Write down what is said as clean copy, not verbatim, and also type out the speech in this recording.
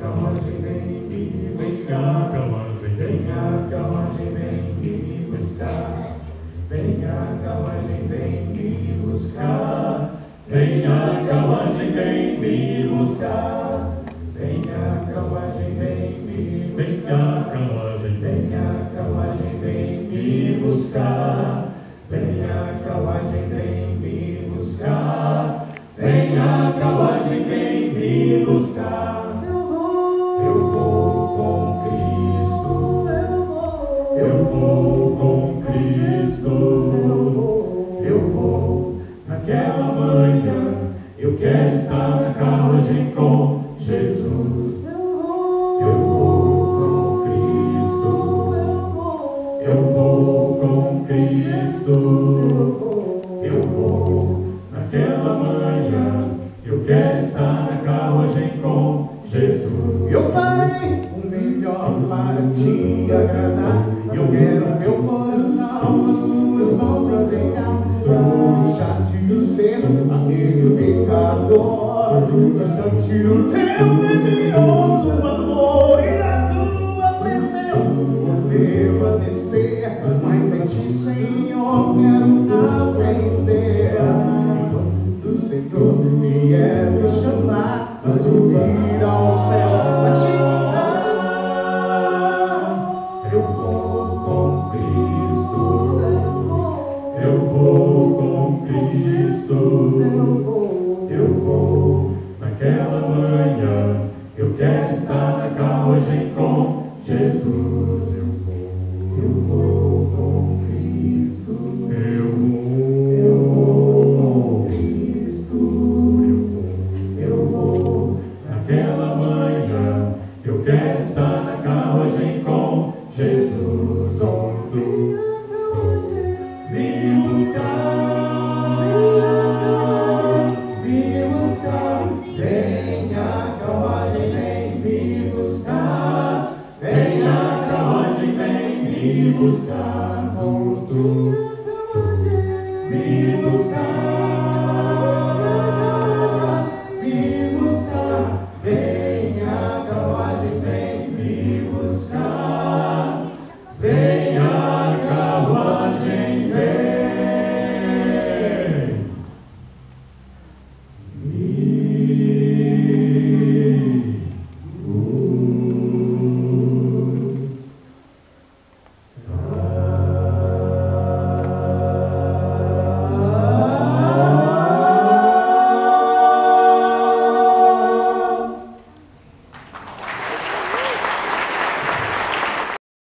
carruagem vem me buscar. Vem a carruagem vem me buscar. Vem a carruagem vem me buscar. Vem a carruagem vem me buscar. Vem a carruagem vem me buscar. Vem a carruagem vem me buscar. Vem a carruagem vem me buscar. Vem a carruagem vem me buscar. Eu vou com Cristo. Eu vou com Cristo. Eu vou naquela manhã. Eu quero estar na carruagem com Jesus. Eu vou com Cristo. Eu vou com Cristo. Eu vou naquela manhã. Eu quero estar na carruagem com Jesus. Eu farei o melhor para te agradar. Eu quero meu coração nas tuas mãos entregar. Eu vou deixar de ser aquele pecador distante do teu